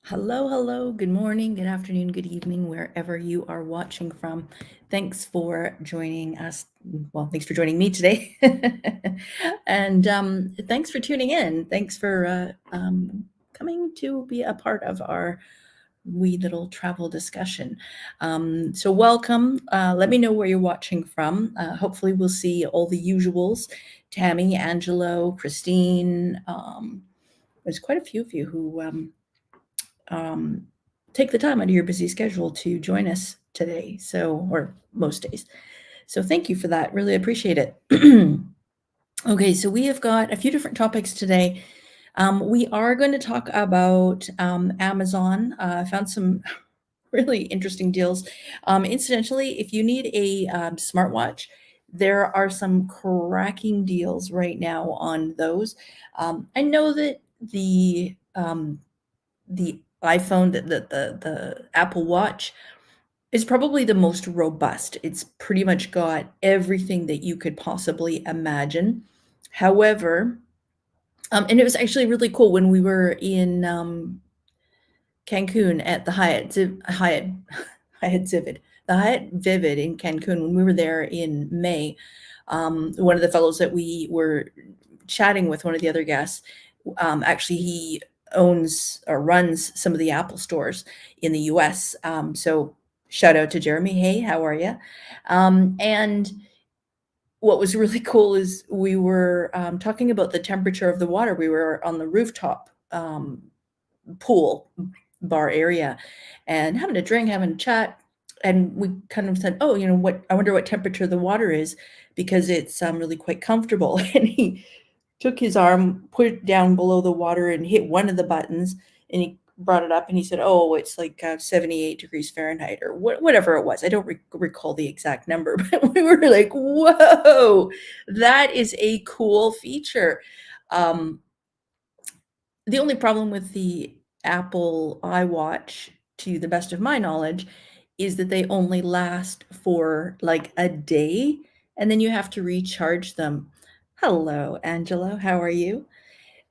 Hello, hello, good morning, good afternoon, good evening, wherever you are watching from. Thanks for joining us. Well, thanks for joining me today. And thanks for tuning in. Thanks for coming to be a part of our wee little travel discussion. So welcome. Let me know where you're watching from. Hopefully we'll see all the usuals. Tammy, Angelo, Christine. There's quite a few of you who take the time out of your busy schedule to join us today, or most days. So thank you for that. Really appreciate it. Okay, so we have got a few different topics today. We are going to talk about Amazon. I found some really interesting deals. Incidentally, if you need a smartwatch, there are some cracking deals right now on those. I know that the iPhone, the Apple Watch is probably the most robust. It's pretty much got everything that you could possibly imagine. However, and it was actually really cool when we were in Cancun at the Hyatt Vivid in Cancun when we were there in May. One of the fellows that we were chatting with, one of the other guests, actually he owns or runs some of the Apple stores in the US. So shout out to Jeremy. Hey, how are you? And what was really cool is we were talking about the temperature of the water. We were on the rooftop pool bar area and having a drink, having a chat. And we kind of said, oh, I wonder what temperature the water is, because it's really quite comfortable. And he took his arm, put it down below the water and hit one of the buttons, and he brought it up and he said, oh, it's like 78 degrees Fahrenheit or whatever it was. I don't recall the exact number, but we were like, whoa, that is a cool feature. The only problem with the Apple iWatch, to the best of my knowledge, is that they only last for like a day and then you have to recharge them. Hello, Angelo. How are you?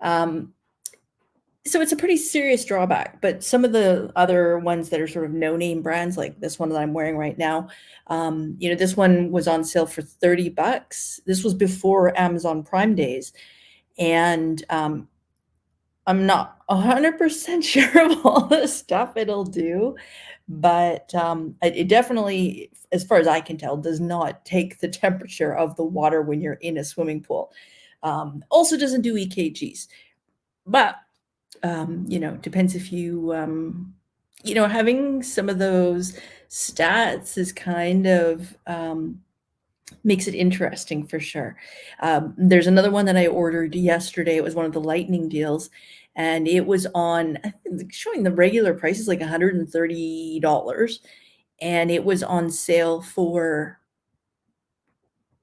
So it's a pretty serious drawback, but some of the other ones that are sort of no-name brands, like this one that I'm wearing right now, this one was on sale for $30. This was before Amazon Prime days, and I'm not 100% sure of all the stuff it'll do, but it definitely, as far as I can tell, does not take the temperature of the water when you're in a swimming pool. Also doesn't do EKGs, but depends if you, having some of those stats is kind of makes it interesting for sure. There's another one that I ordered yesterday. It was one of the lightning deals, and it was on, I think, showing the regular price is like $130, and it was on sale for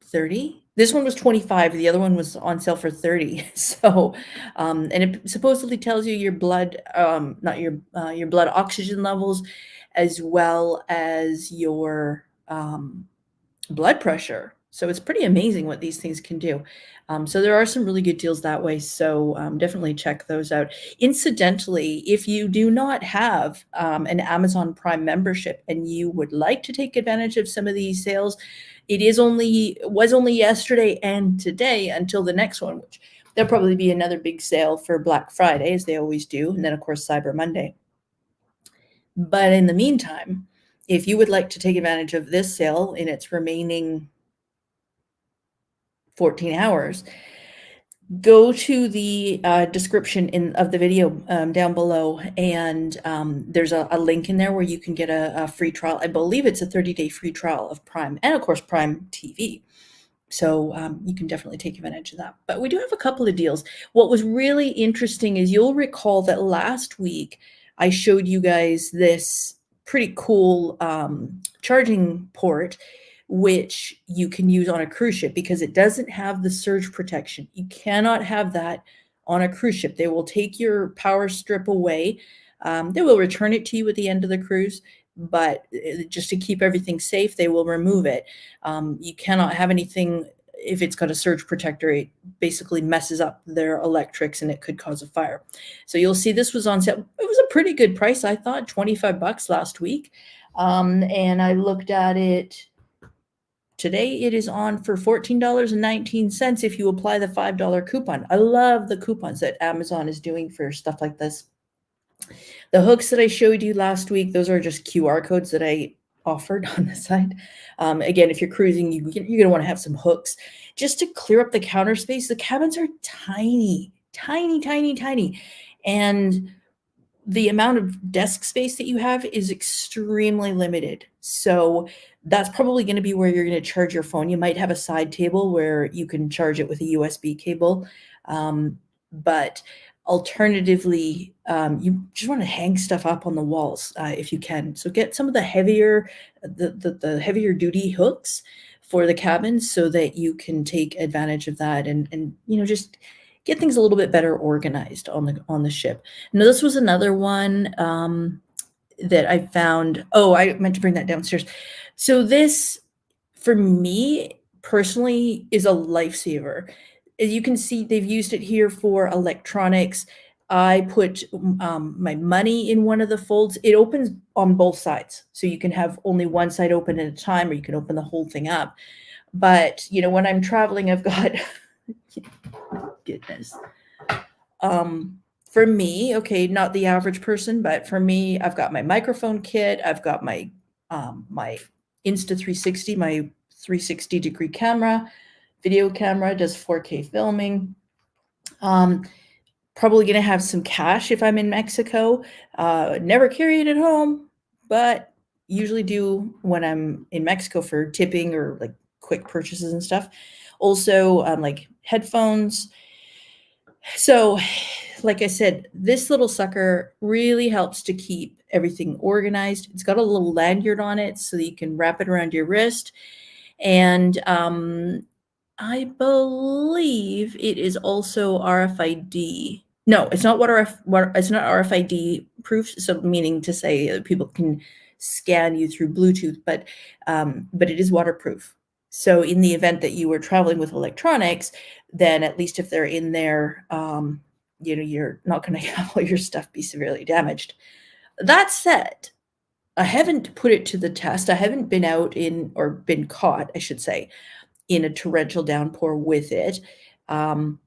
30. This one was 25. The other one was on sale for 30. So, and it supposedly tells you your blood, not your blood oxygen levels, as well as your blood pressure. So it's pretty amazing what these things can do. So there are some really good deals that way. So definitely check those out. Incidentally, if you do not have an Amazon Prime membership and you would like to take advantage of some of these sales, it was only yesterday and today until the next one, which there'll probably be another big sale for Black Friday, as they always do, and then of course Cyber Monday. But in the meantime, if you would like to take advantage of this sale in its remaining 14 hours, go to the description of the video down below, and there's a link in there where you can get a free trial. I believe it's a 30-day free trial of Prime, and of course Prime TV. So you can definitely take advantage of that. But we do have a couple of deals. What was really interesting is you'll recall that last week I showed you guys this pretty cool charging port, which you can use on a cruise ship because it doesn't have the surge protection. You cannot have that on a cruise ship. They will take your power strip away. They will return it to you at the end of the cruise, but just to keep everything safe, they will remove it. You cannot have anything if it's got a surge protector, it basically messes up their electrics and it could cause a fire. So you'll see this was on sale. It was a pretty good price, I thought, $25 last week. And I looked at it today. It is on for $14.19 if you apply the $5 coupon. I love the coupons that Amazon is doing for stuff like this. The hooks that I showed you last week, those are just QR codes that I offered on the side. Again, if you're cruising, you're going to want to have some hooks just to clear up the counter space. The cabins are tiny, tiny, tiny, tiny. And the amount of desk space that you have is extremely limited. So that's probably going to be where you're going to charge your phone. You might have a side table where you can charge it with a USB cable. But alternatively, you just want to hang stuff up on the walls if you can. So get some of the heavier, the heavier duty hooks for the cabins so that you can take advantage of that and just get things a little bit better organized on the ship. Now, this was another one that I found. Oh, I meant to bring that downstairs. So this, for me personally, is a lifesaver. As you can see, they've used it here for electronics. I put my money in one of the folds. It opens on both sides. So you can have only one side open at a time, or you can open the whole thing up. But, when I'm traveling, I've got... goodness. For me, okay, not the average person, but for me, I've got my microphone kit. I've got my my Insta360, my 360-degree camera, video camera, does 4K filming. Probably going to have some cash if I'm in Mexico. Never carry it at home, but usually do when I'm in Mexico for tipping or like quick purchases and stuff. Also, like headphones. So, like I said, this little sucker really helps to keep everything organized. It's got a little lanyard on it so that you can wrap it around your wrist. And I believe it is also RFID. No, it's not it's not RFID proof. So meaning to say that people can scan you through Bluetooth, but it is waterproof. So in the event that you were traveling with electronics, then at least if they're in there, you're not going to have all your stuff be severely damaged. That said, I haven't put it to the test. I haven't been out or been caught, I should say, in a torrential downpour with it. So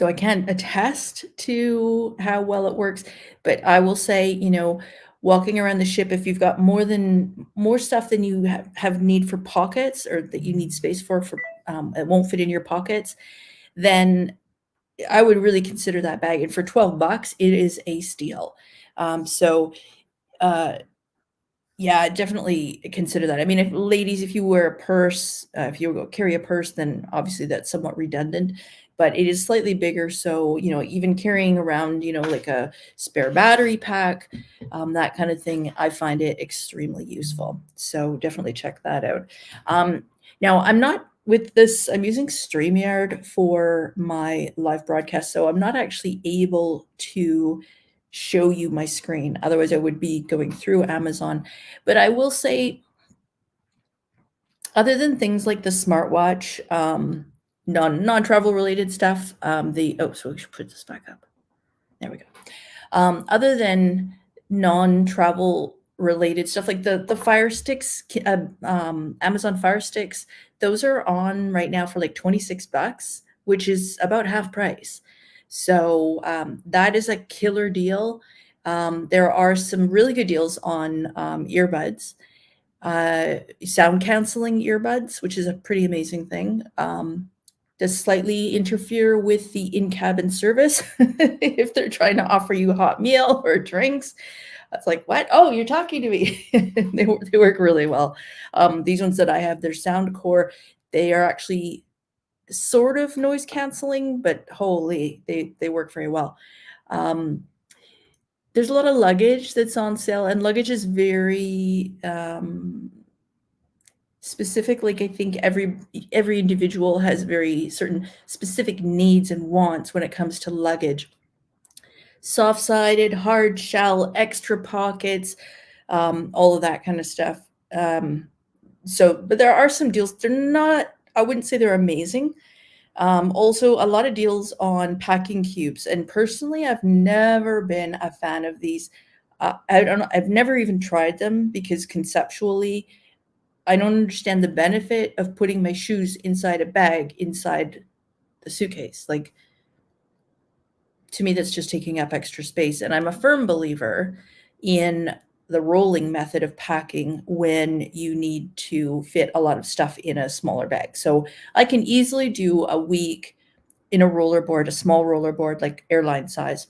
I can't attest to how well it works, but I will say, walking around the ship, if you've got more stuff than you have need for pockets, or that you need space for it won't fit in your pockets, then I would really consider that bag. And for $12, it is a steal. Yeah, definitely consider that. I mean, if you wear a purse, if you carry a purse, then obviously that's somewhat redundant, but it is slightly bigger. So, even carrying around, like a spare battery pack, that kind of thing, I find it extremely useful. So definitely check that out. Now, I'm not with this, I'm using StreamYard for my live broadcast, so I'm not actually able to show you my screen. Otherwise, I would be going through Amazon. But I will say, other than things like the smartwatch, non-travel related stuff, so we should put this back up. There we go. Other than non-travel related stuff like the Fire Sticks, Amazon Fire Sticks, those are on right now for like $26, which is about half price. So that is a killer deal. There are some really good deals on earbuds, sound canceling earbuds, which is a pretty amazing thing. Does slightly interfere with the in-cabin service if they're trying to offer you a hot meal or drinks. It's like, what? Oh, you're talking to me. They work really well. These ones that I have, they're Soundcore. They are actually sort of noise canceling, but holy, they work very well. There's a lot of luggage that's on sale, and luggage is very specific. Like, I think every individual has very certain specific needs and wants when it comes to luggage. Soft-sided, hard shell, extra pockets, all of that kind of stuff. But there are some deals. They're not I wouldn't say they're amazing. Also, a lot of deals on packing cubes, and personally, I've never been a fan of these. I don't know. I've never even tried them because conceptually, I don't understand the benefit of putting my shoes inside a bag inside the suitcase. Like, to me, that's just taking up extra space. And I'm a firm believer in the rolling method of packing when you need to fit a lot of stuff in a smaller bag. So I can easily do a week in a rollerboard, a small rollerboard, like airline size.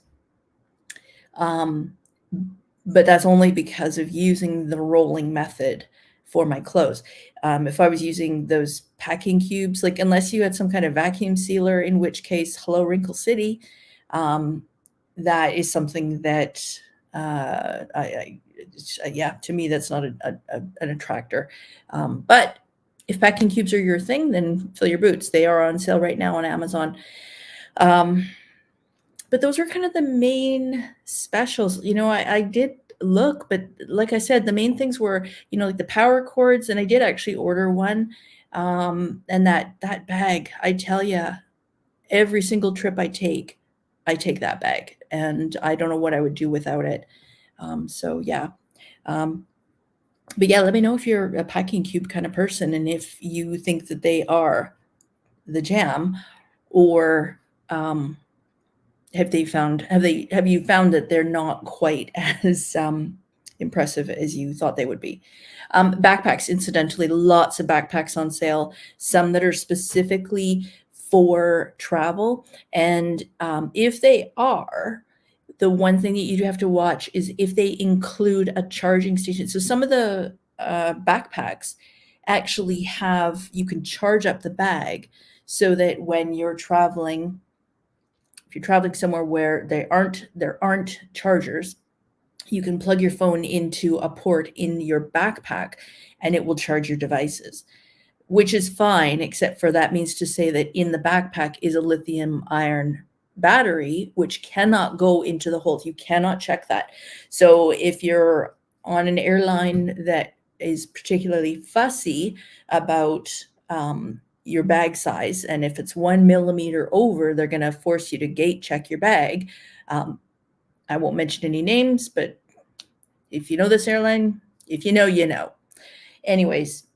But that's only because of using the rolling method for my clothes. If I was using those packing cubes, like unless you had some kind of vacuum sealer, in which case, hello, Wrinkle City, that is something that yeah, to me, that's not an attractor. But if packing cubes are your thing, then fill your boots. They are on sale right now on Amazon. But those are kind of the main specials. I did look, but like I said, the main things were, like the power cords, and I did actually order one. And that bag, I tell you, every single trip I take that bag, and I don't know what I would do without it. So yeah. But yeah, let me know if you're a packing cube kind of person, and if you think that they are the jam, or have you found that they're not quite as impressive as you thought they would be? Backpacks, incidentally, lots of backpacks on sale, some that are specifically for travel. And if they are, the one thing that you do have to watch is if they include a charging station. So some of the backpacks actually you can charge up the bag so that when you're traveling, if you're traveling somewhere where there aren't chargers, you can plug your phone into a port in your backpack and it will charge your devices, which is fine, except for that means to say that in the backpack is a lithium ion battery, which cannot go into the hold. You cannot check that. So if you're on an airline that is particularly fussy about your bag size, and if it's 1 millimeter over, they're going to force you to gate check your bag. I won't mention any names, but if you know this airline, if you know, you know. Anyways,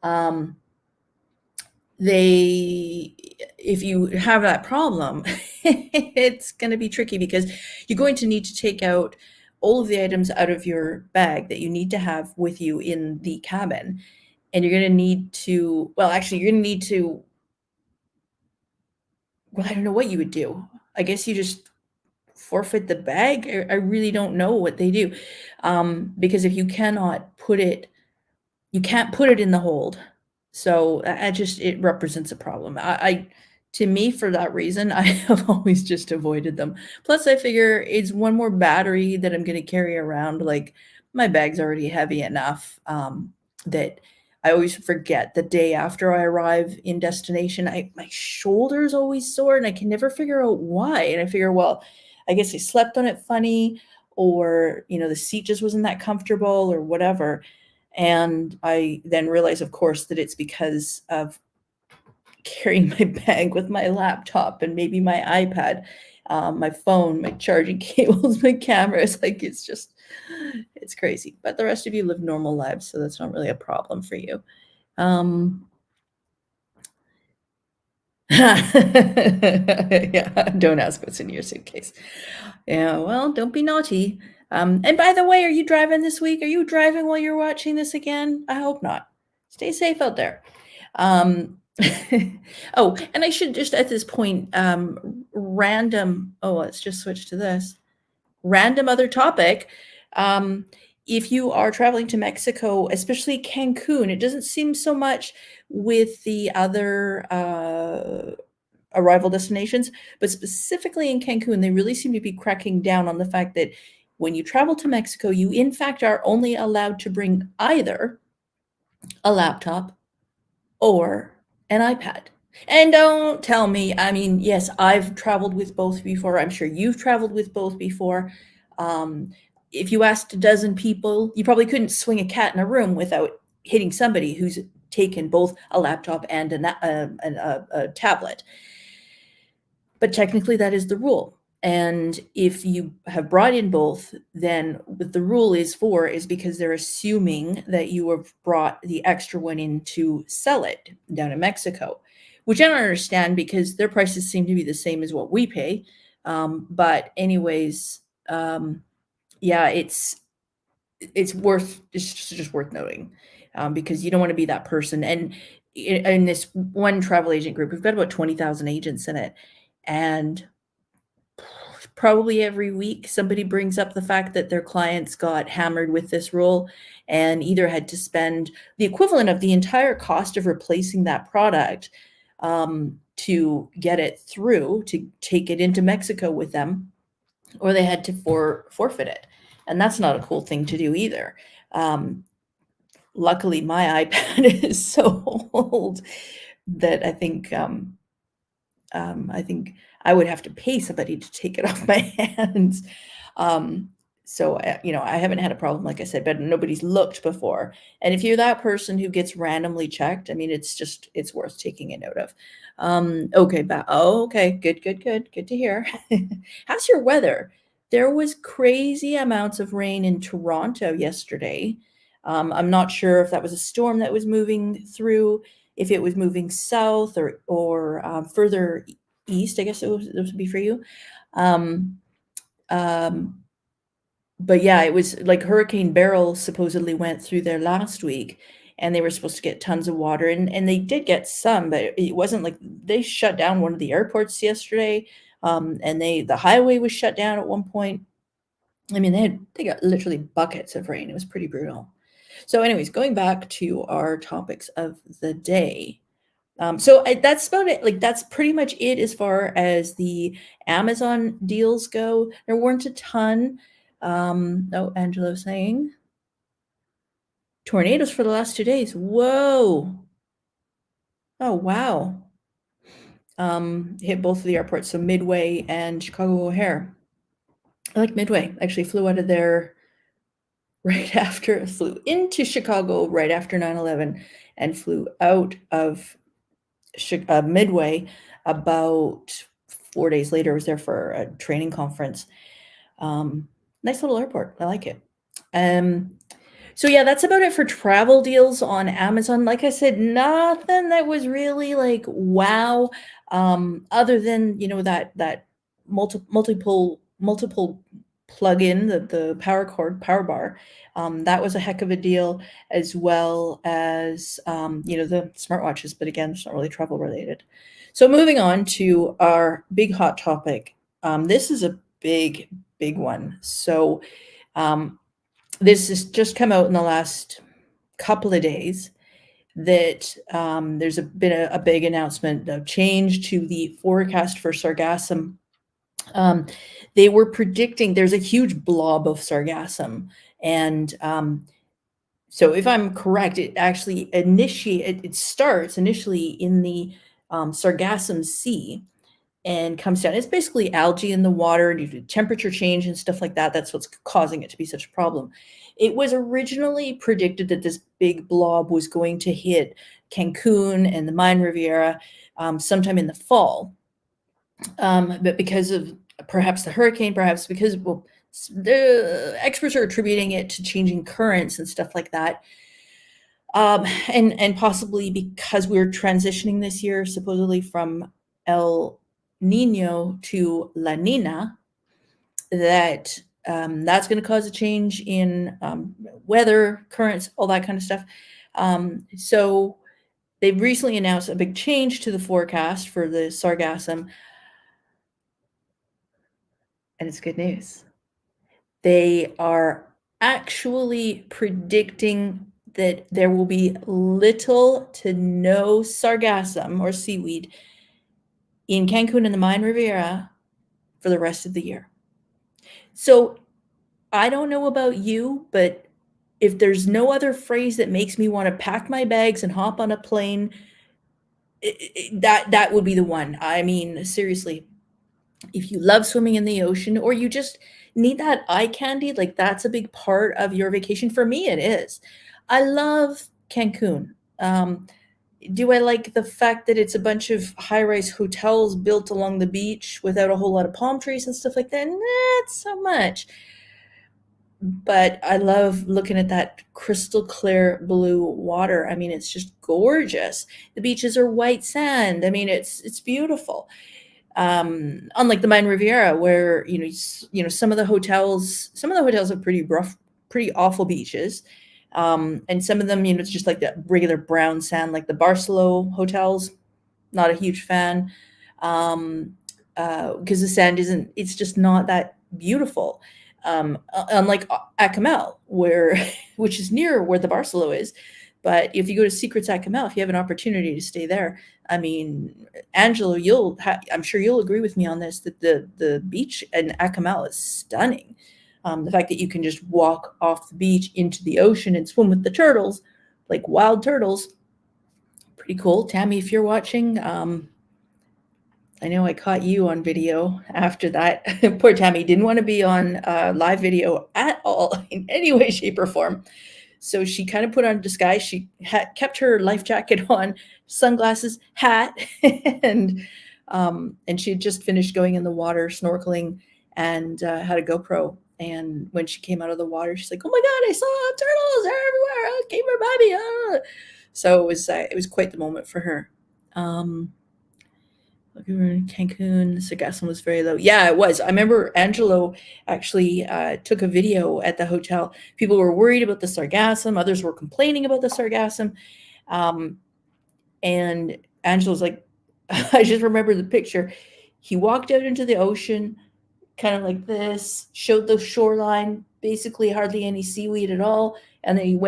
if you have that problem, it's going to be tricky because you're going to need to take out all of the items out of your bag that you need to have with you in the cabin. And you're going to need to, well, I don't know what you would do. I guess you just forfeit the bag. I really don't know what they do. Because if you cannot put it, you can't put it in the hold. So it represents a problem. To me, for that reason, I have always just avoided them. Plus, I figure it's one more battery that I'm going to carry around. Like, my bag's already heavy enough that I always forget the day after I arrive in destination. My shoulder's always sore, and I can never figure out why. And I figure, well, I guess I slept on it funny, or the seat just wasn't that comfortable, or whatever. And I then realize, of course, that it's because of carrying my bag with my laptop and maybe my iPad, my phone, my charging cables, my cameras. Like, it's crazy. But the rest of you live normal lives, so that's not really a problem for you. Yeah, don't ask what's in your suitcase. Yeah, well, don't be naughty. And by the way, are you driving this week? Are you driving while you're watching this again? I hope not. Stay safe out there. Oh, and I should just at this point, let's just switch to this. Random other topic. If you are traveling to Mexico, especially Cancun, it doesn't seem so much with the other arrival destinations, but specifically in Cancun, they really seem to be cracking down on the fact that when you travel to Mexico, you in fact are only allowed to bring either a laptop or an iPad. And don't tell me, I mean, yes, I've traveled with both before. I'm sure you've traveled with both before. If you asked a dozen people, you probably couldn't swing a cat in a room without hitting somebody who's taken both a laptop and a tablet. But technically that is the rule. And if you have brought in both, then what the rule is for is because they're assuming that you have brought the extra one in to sell it down in Mexico, which I don't understand because their prices seem to be the same as what we pay. But anyways, yeah, it's just worth noting, because you don't want to be that person. And in this one travel agent group, we've got about 20,000 agents in it, and probably every week somebody brings up the fact that their clients got hammered with this rule and either had to spend the equivalent of the entire cost of replacing that product to get it through, to take it into Mexico with them, or they had to forfeit it. And that's not a cool thing to do either. Luckily, my iPad is so old that I think I would have to pay somebody to take it off my hands. So, I haven't had a problem, like I said, but nobody's looked before. And if you're that person who gets randomly checked, I mean, it's worth taking a note of. Okay, okay, good to hear. How's your weather? There was crazy amounts of rain in Toronto yesterday. I'm not sure if that was a storm that was moving through, if it was moving south or further east, I guess it would be for you. But yeah, it was like Hurricane Beryl supposedly went through there last week, and they were supposed to get tons of water, and they did get some, but it wasn't like they shut down one of the airports yesterday, and the highway was shut down at one point. I mean, they got literally buckets of rain. It was pretty brutal. So anyways, going back to our topics of the day. So that's about it. Like, that's pretty much it as far as the Amazon deals go. There weren't a ton. Oh, Angela's saying tornadoes for the last 2 days. Whoa. Oh, wow. Hit both of the airports, so Midway and Chicago O'Hare. I like Midway. Actually flew out of there flew into Chicago right after 9/11 and flew out of Midway about 4 days later. I was there for a training conference. Nice little airport. I like it. So yeah, that's about it for travel deals on Amazon. Like I said, nothing that was really like wow, other than that multiple plug-in, the power bar. That was a heck of a deal, as well as the smartwatches, but again, it's not really travel related. So moving on to our big hot topic. This is a big one. So this has just come out in the last couple of days that there's been a big announcement of change to the forecast for Sargassum. They were predicting there's a huge blob of Sargassum, and so if I'm correct, it actually it starts initially in the Sargassum Sea and comes down. It's basically algae in the water due to temperature change and stuff like that. That's what's causing it to be such a problem. It was originally predicted that this big blob was going to hit Cancun and the Mayan Riviera sometime in the fall. But because of perhaps the hurricane, perhaps because, well, the experts are attributing it to changing currents and stuff like that. And possibly because we're transitioning this year, supposedly from El Nino to La Nina, that that's going to cause a change in weather, currents, all that kind of stuff. So they've recently announced a big change to the forecast for the Sargassum, and it's good news. They are actually predicting that there will be little to no sargassum or seaweed in Cancun and the Mayan Riviera for the rest of the year. So I don't know about you, but if there's no other phrase that makes me want to pack my bags and hop on a plane, that would be the one. I mean, seriously, if you love swimming in the ocean, or you just need that eye candy, like that's a big part of your vacation. For me, it is. I love Cancun. Do I like the fact that it's a bunch of high-rise hotels built along the beach without a whole lot of palm trees and stuff like that? Not so much. But I love looking at that crystal clear blue water. I mean, it's just gorgeous. The beaches are white sand. I mean, it's beautiful. Unlike the Mayan Riviera, where some of the hotels have pretty rough, pretty awful beaches, and some of them, it's just like that regular brown sand, like the Barcelona hotels. Not a huge fan, because the sand it's just not that beautiful. Unlike 𝖳તુԼyi𝖾, which is near where the Barcelona is. But if you go to Secrets 𝖳તુЛyiL, if you have an opportunity to stay there, I mean, Angelo, I'm sure you'll agree with me on this, that the beach in 𝖳તુЛyiL is stunning. The fact that you can just walk off the beach into the ocean and swim with the turtles, like wild turtles, pretty cool. Tammy, if you're watching, I know I caught you on video after that. Poor Tammy didn't want to be on live video at all in any way, shape, or form. So she kind of put on a disguise. She kept her life jacket on, sunglasses, hat, and she had just finished going in the water, snorkeling, and had a GoPro. And when she came out of the water, she's like, "Oh my God, I saw turtles! They're everywhere! Oh, came right by me!" Ah. So it was quite the moment for her. Cancun, the Sargassum was very low. Yeah, it was. I remember Angelo actually took a video at the hotel. People were worried about the Sargassum. Others were complaining about the Sargassum. And Angelo's like, I just remember the picture. He walked out into the ocean, kind of like this, showed the shoreline, basically hardly any seaweed at all. And then he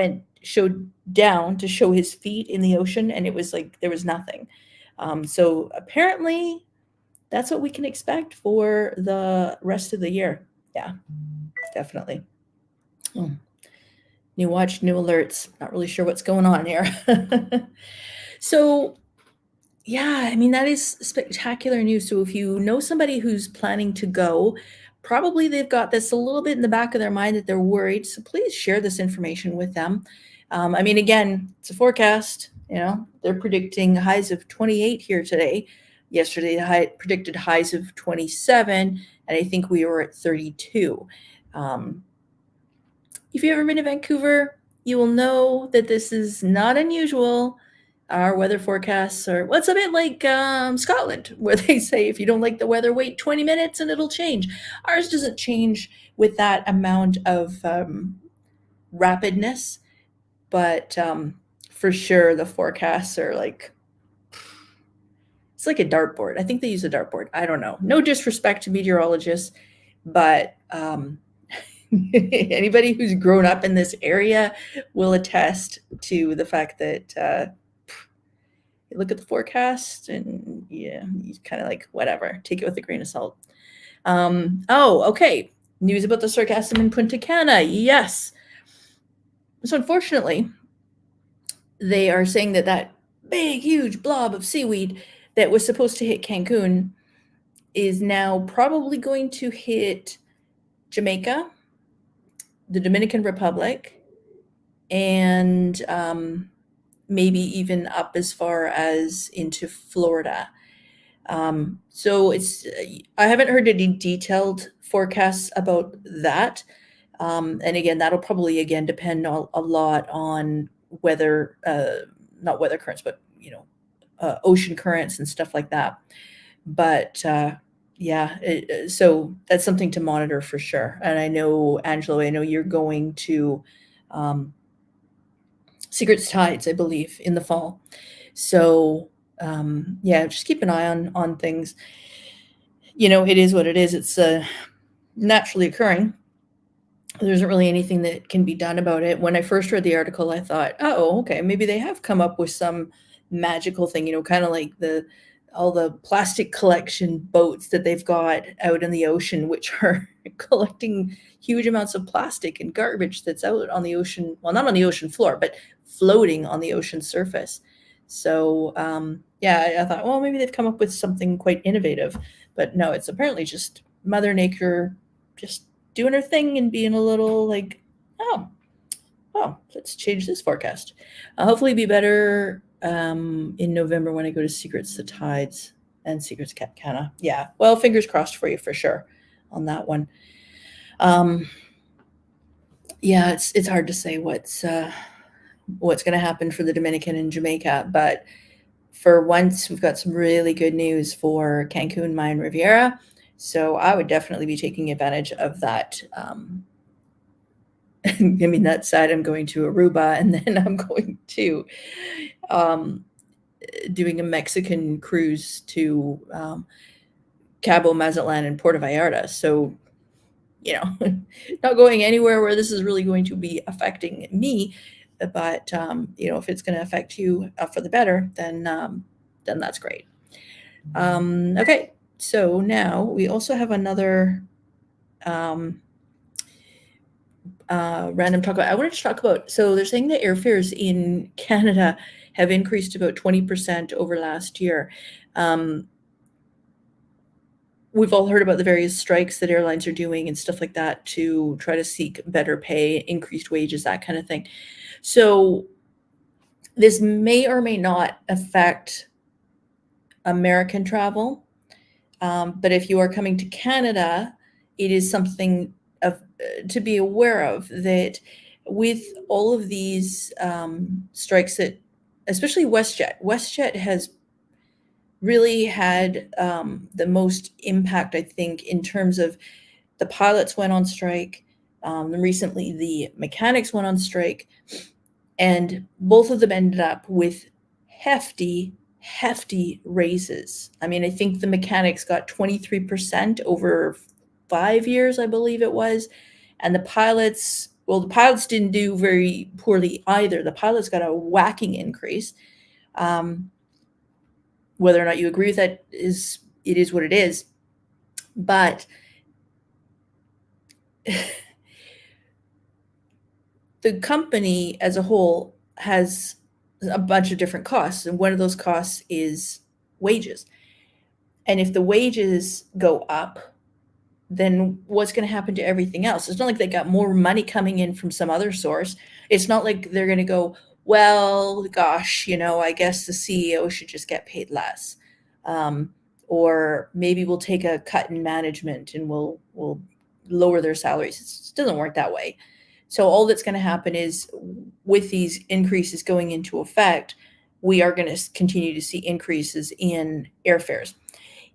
showed down to show his feet in the ocean. And it was like, there was nothing. So apparently that's what we can expect for the rest of the year. Yeah, definitely. New watch, new alerts. Not really sure what's going on here. So yeah, I mean, that is spectacular news. So if you know somebody who's planning to go, probably they've got this a little bit in the back of their mind that they're worried. So please share this information with them. I mean, again, it's a forecast. They're predicting highs of 28 here today. Yesterday, they predicted highs of 27, and I think we were at 32. If you've ever been to Vancouver, you will know that this is not unusual. Our weather forecasts are, well, it's a bit like Scotland, where they say if you don't like the weather, wait 20 minutes and it'll change. Ours doesn't change with that amount of rapidness, but for sure the forecasts are like, it's like a dartboard. I think they use a dartboard. I don't know. No disrespect to meteorologists, but anybody who's grown up in this area will attest to the fact that you look at the forecast and yeah, you kind of like, whatever, take it with a grain of salt. Oh, okay. News about the Sargassum in Punta Cana. Yes. So unfortunately, they are saying that big, huge blob of seaweed that was supposed to hit Cancun is now probably going to hit Jamaica, the Dominican Republic, and maybe even up as far as into Florida. So I haven't heard any detailed forecasts about that. And again, that'll probably depend a lot on weather, not weather currents, but ocean currents and stuff like that. But yeah, so that's something to monitor for sure. And I know, Angelo, you're going to Secrets Tides, I believe, in the fall. So yeah, just keep an eye on things. It is what it is. It's naturally occurring. There isn't really anything that can be done about it. When I first read the article, I thought, oh, okay, maybe they have come up with some magical thing, kind of like all the plastic collection boats that they've got out in the ocean, which are collecting huge amounts of plastic and garbage that's out on the ocean. Well, not on the ocean floor, but floating on the ocean surface. So yeah, I thought, well, maybe they've come up with something quite innovative, but no, it's apparently just Mother Nature just doing her thing and being a little like, oh, Oh, let's change this forecast. Hopefully be better in November when I go to Secrets the Tides and Secrets Cap Cana. Yeah, well, fingers crossed for you for sure on that one. Yeah, it's hard to say what's going to happen for the Dominican and Jamaica, but for once we've got some really good news for Cancun, Maya, and Riviera. So I would definitely be taking advantage of that. I mean, that side I'm going to Aruba, and then I'm going to doing a Mexican cruise to Cabo, Mazatlan, and Puerto Vallarta. So, not going anywhere where this is really going to be affecting me. But, if it's going to affect you for the better, then that's great. Okay, so now we also have another random talk about. I wanted to talk about, so they're saying that airfares in Canada have increased about 20% over last year. We've all heard about the various strikes that airlines are doing and stuff like that to try to seek better pay, increased wages, that kind of thing. So this may or may not affect American travel. But if you are coming to Canada, it is something to be aware of, that with all of these strikes, that especially WestJet has really had the most impact, I think, in terms of the pilots went on strike. Recently, the mechanics went on strike, and both of them ended up with hefty raises. I mean, I think the mechanics got 23% over 5 years, I believe it was. And the pilots didn't do very poorly either. The pilots got a whacking increase. Whether or not you agree with that it is what it is. But the company as a whole has a bunch of different costs, and one of those costs is wages. And if the wages go up, then what's going to happen to everything else? It's not like they got more money coming in from some other source. It's not like they're going to go, well, gosh, I guess the CEO should just get paid less. Or maybe we'll take a cut in management and we'll lower their salaries. It doesn't work that way. So all that's going to happen is, with these increases going into effect, we are going to continue to see increases in airfares.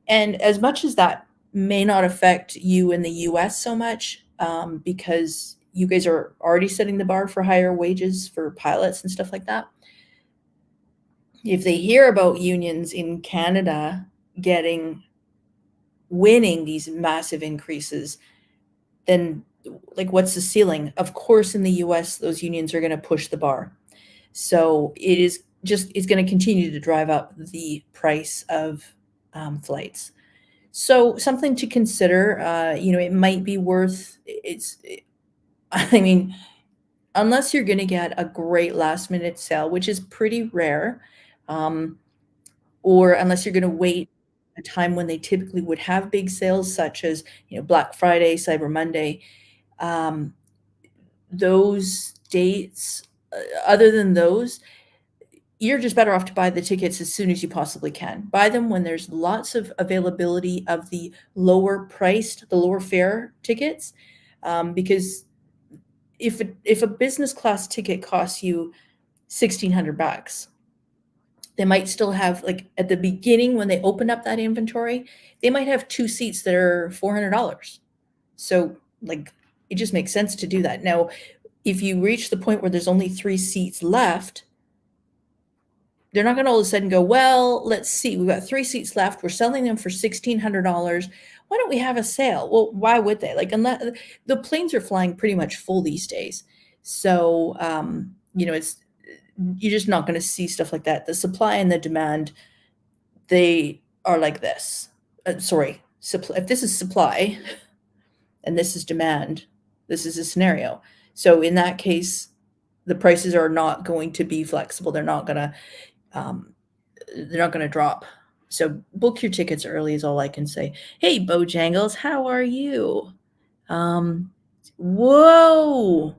And as much as that may not affect you in the US so much, because you guys are already setting the bar for higher wages for pilots and stuff like that, if they hear about unions in Canada winning these massive increases, then what's the ceiling? Of course, in the US, those unions are going to push the bar. So it's going to continue to drive up the price of flights. So something to consider. It might be worth I mean, unless you're going to get a great last minute sale, which is pretty rare, or unless you're going to wait a time when they typically would have big sales, such as Black Friday, Cyber Monday. Those dates, other than those, you're just better off to buy the tickets as soon as you possibly can. Buy them when there's lots of availability of the lower fare tickets, because if a business class ticket costs you $1,600, they might still have, at the beginning when they open up that inventory, they might have 2 seats that are $400. So it just makes sense to do that. Now, if you reach the point where there's only 3 seats left, they're not going to all of a sudden go, well, let's see, we've got 3 seats left. We're selling them for $1,600. Why don't we have a sale? Well, why would they? Unless the planes are flying pretty much full these days. So, you're just not going to see stuff like that. The supply and the demand, they are like this. If this is supply and this is demand, this is a scenario. So in that case, the prices are not going to be flexible. They're not going to drop. So book your tickets early is all I can say. Hey, Bojangles, how are you? Whoa.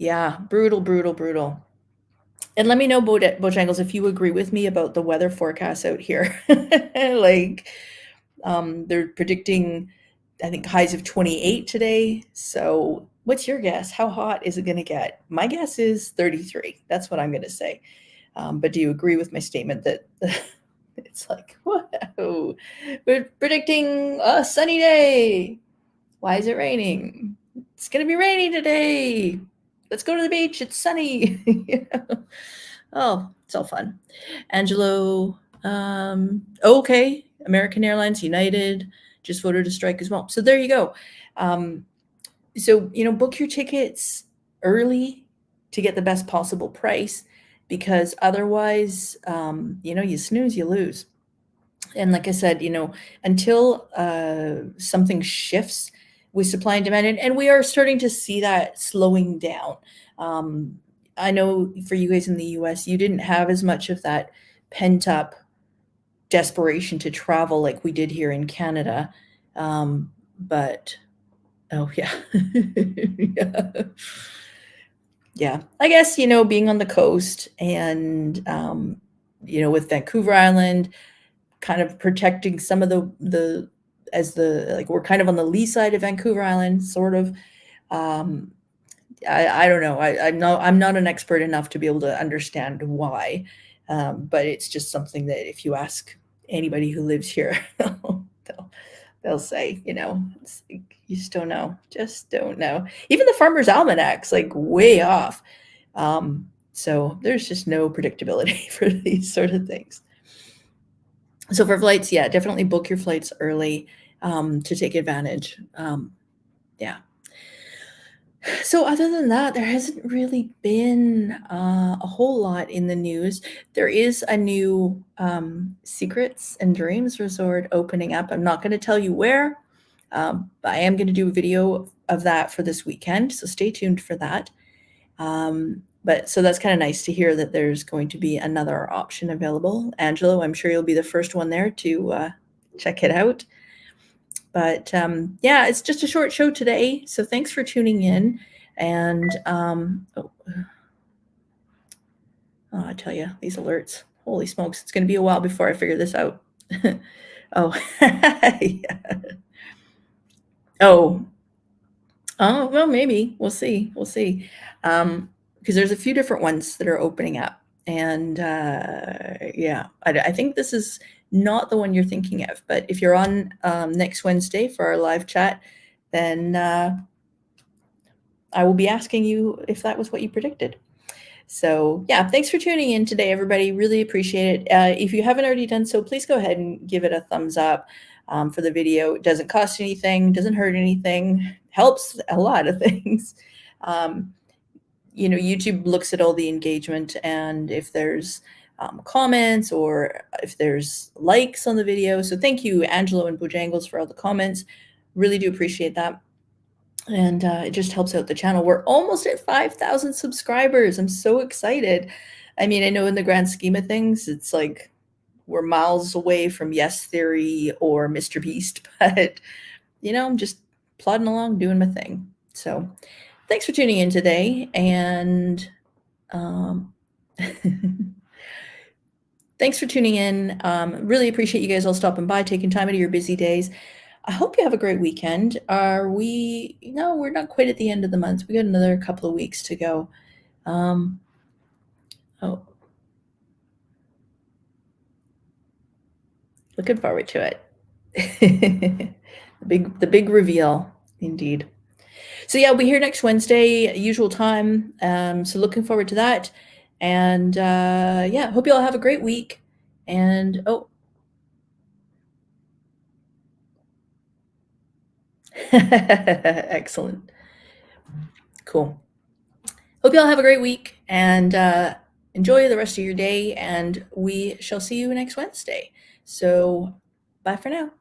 Yeah, brutal, brutal, brutal. And let me know, Bojangles, if you agree with me about the weather forecast out here. Like, they're predicting, I think, highs of 28 today. So what's your guess? How hot is it going to get? My guess is 33. That's what I'm going to say. But do you agree with my statement that it's like, whoa, we're predicting a sunny day. Why is it raining? It's going to be rainy today. Let's go to the beach. It's sunny. You know? Oh, it's all fun. Angelo, okay. American Airlines, United just voted to strike as well. So there you go. So, book your tickets early to get the best possible price, because otherwise, you snooze, you lose. And like I said, until something shifts with supply and demand, and we are starting to see that slowing down. I know for you guys in the US, you didn't have as much of that pent up desperation to travel like we did here in Canada. But oh yeah. Yeah. Yeah. I guess, being on the coast and with Vancouver Island, kind of protecting some of the like we're kind of on the lee side of Vancouver Island, sort of. I don't know. I'm not an expert enough to be able to understand why, but it's just something that if you ask anybody who lives here, they'll say, it's like, you just don't know. Just don't know. Even the Farmer's Almanac's like way off. So there's just no predictability for these sort of things. So for flights, yeah, definitely book your flights early to take advantage. Yeah. So other than that, there hasn't really been a whole lot in the news. There is a new Secrets and Dreams resort opening up. I'm not going to tell you where, but I am going to do a video of that for this weekend. So stay tuned for that. But so that's kind of nice to hear that there's going to be another option available. Angelo, I'm sure you'll be the first one there to check it out. But yeah, it's just a short show today. So thanks for tuning in. And I tell you, these alerts, holy smokes, it's going to be a while before I figure this out. Oh, yeah. Oh, well, maybe. We'll see. We'll see. Because there's a few different ones that are opening up. And yeah, I think this is not the one you're thinking of. But if you're on next Wednesday for our live chat, then I will be asking you if that was what you predicted. So yeah, thanks for tuning in today, everybody. Really appreciate it. If you haven't already done so, please go ahead and give it a thumbs up for the video. It doesn't cost anything, doesn't hurt anything, helps a lot of things. YouTube looks at all the engagement, and if there's comments or if there's likes on the video. So thank you, Angelo and Bojangles, for all the comments. Really do appreciate that. And it just helps out the channel. We're almost at 5,000 subscribers. I'm so excited. I mean, I know in the grand scheme of things, it's like we're miles away from Yes Theory or Mr. Beast, but I'm just plodding along, doing my thing. So thanks for tuning in today. And thanks for tuning in. Really appreciate you guys all stopping by, taking time out of your busy days. I hope you have a great weekend. Are we? No, we're not quite at the end of the month. We got another couple of weeks to go. Oh, looking forward to it. the big reveal, indeed. So yeah, we'll be here next Wednesday, usual time. So looking forward to that. And yeah, hope you all have a great week. And excellent. Cool. Hope you all have a great week and enjoy the rest of your day. And we shall see you next Wednesday. So bye for now.